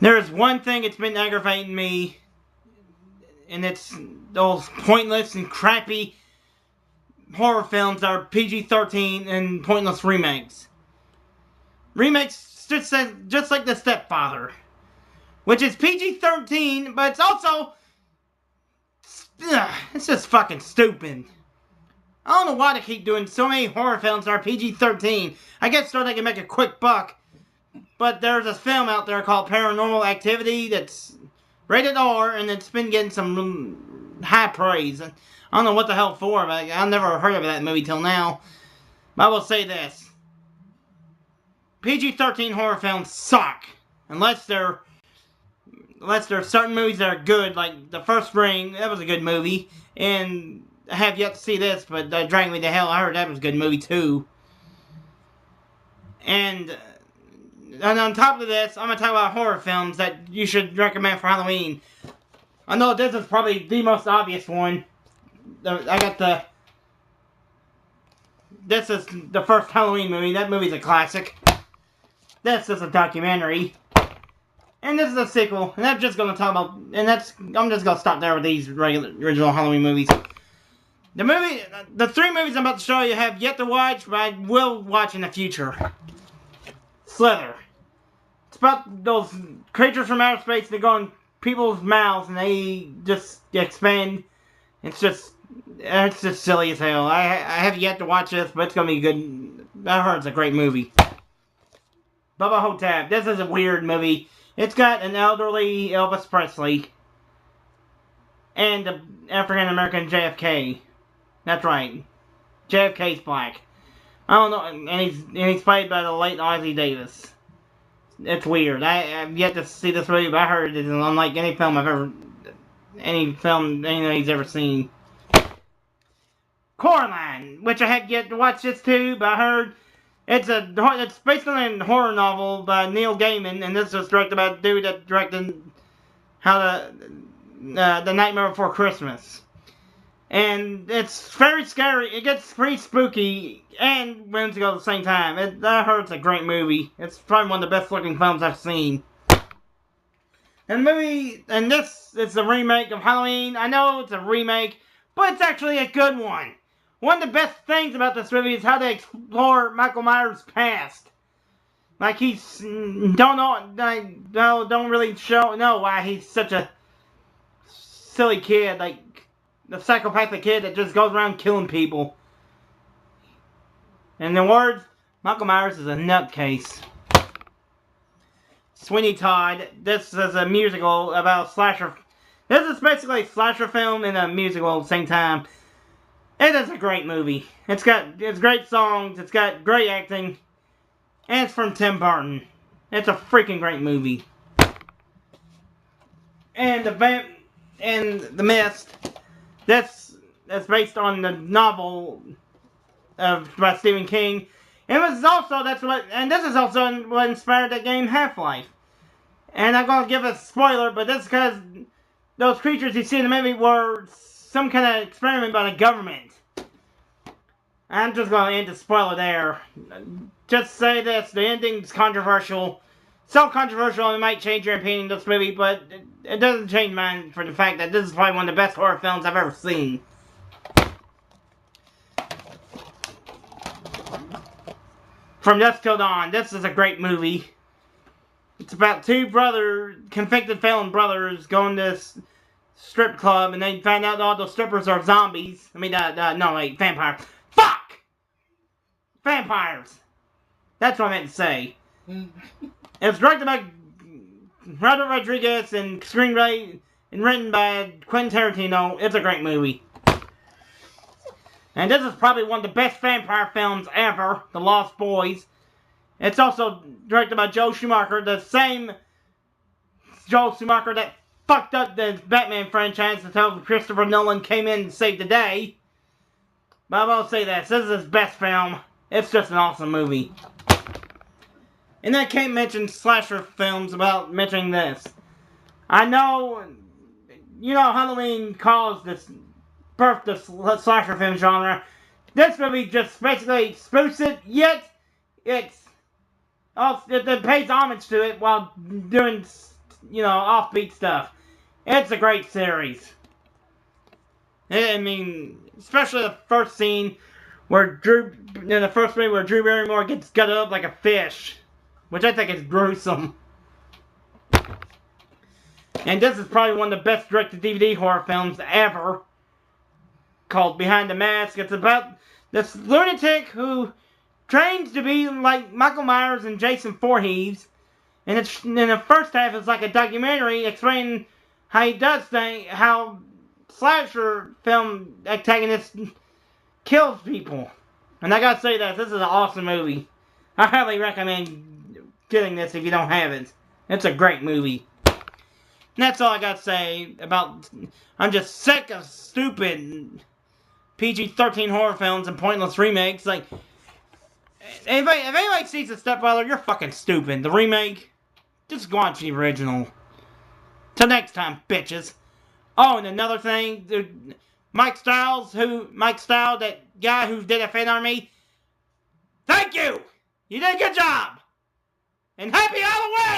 There's one thing that's been aggravating me, and it's those pointless and crappy horror films that are PG-13 and pointless remakes. Remakes just like The Stepfather, which is PG-13, but it's also, it's just fucking stupid. I don't know why they keep doing so many horror films that are PG-13. I guess so they can make a quick buck. But there's a film out there called Paranormal Activity that's rated R, and it's been getting some high praise. I don't know what the hell for, but I've never heard of that movie till now. But I will say this. PG-13 horror films suck. Unless they're certain movies that are good, like The First Ring, that was a good movie. And I have yet to see this, but Dragging Me to Hell, I heard that was a good movie too. And on top of this, I'm going to talk about horror films that you should recommend for Halloween. I know this is probably the most obvious one. This is the first Halloween movie. That movie's a classic. This is a documentary. And this is a sequel. And I'm just going to talk about... I'm just going to stop there with these original Halloween movies. The three movies I'm about to show you have yet to watch, but I will watch in the future. Slither. It's about those creatures from outer space that go in people's mouths and they just expand. It's just silly as hell. I have yet to watch this, but it's gonna be good. I heard it's a great movie. Bubba Hotep. This is a weird movie. It's got an elderly Elvis Presley and the African American JFK. That's right. JFK's black. I don't know, and he's played by the late Ozzie Davis. It's weird. I've yet to see this movie, but I heard it's unlike any film anybody's ever seen. Coraline, which I had yet to watch this too, but I heard it's based on a horror novel by Neil Gaiman, and this was directed by a dude that directed The Nightmare Before Christmas. And it's very scary. It gets pretty spooky and whimsical at the same time. I heard it's a great movie. It's probably one of the best looking films I've seen. And this is a remake of Halloween. I know it's a remake, but it's actually a good one. One of the best things about this movie is how they explore Michael Myers' past. Like don't really know why he's such a silly kid. Like the psychopathic kid that just goes around killing people. In the words, Michael Myers is a nutcase. Sweeney Todd. This is a musical about slasher. This is basically a slasher film and a musical at the same time. It is a great movie. It's great songs. It's got great acting. And it's from Tim Burton. It's a freaking great movie. And The Mist. That's based on the novel by Stephen King. This is also what inspired that game Half-Life. And I'm gonna give a spoiler, but that's because those creatures you see in the movie were some kind of experiment by the government. I'm just gonna end the spoiler there. Just say this: the ending's controversial. So controversial, it might change your opinion of this movie, but it doesn't change mine for the fact that this is probably one of the best horror films I've ever seen. From Dusk Till Dawn, this is a great movie. It's about two convicted felon brothers going to this strip club, and they find out all those strippers are zombies. Vampires. Fuck! Vampires! That's what I meant to say. It was directed by Robert Rodriguez and screenplay and written by Quentin Tarantino. It's a great movie. And this is probably one of the best vampire films ever, The Lost Boys. It's also directed by Joel Schumacher, the same Joel Schumacher that fucked up the Batman franchise until Christopher Nolan came in and saved the day. But I will say this is his best film. It's just an awesome movie. And I can't mention slasher films without mentioning this. I know, Halloween caused birth the slasher film genre. This movie just basically spoofs it, yet it pays homage to it while doing offbeat stuff. It's a great series. I mean, especially the first scene where Drew Barrymore gets gutted up like a fish, which I think is gruesome. And this is probably one of the best direct-to-DVD horror films ever, called Behind the Mask. It's about this lunatic who trains to be like Michael Myers and Jason Voorhees. And in the first half, it's like a documentary explaining how he does things, how slasher film antagonist kills people. And I gotta say that this is an awesome movie. I highly recommend getting this if you don't have it. It's a great movie. And that's all I gotta say about... I'm just sick of stupid PG-13 horror films and pointless remakes. Like, if anybody sees The Stepfather, you're fucking stupid. The remake, just watch the original. Till next time, bitches. Oh, and another thing, Mike Stiles, that guy who did a fan army, thank you! You did a good job! And happy Halloween!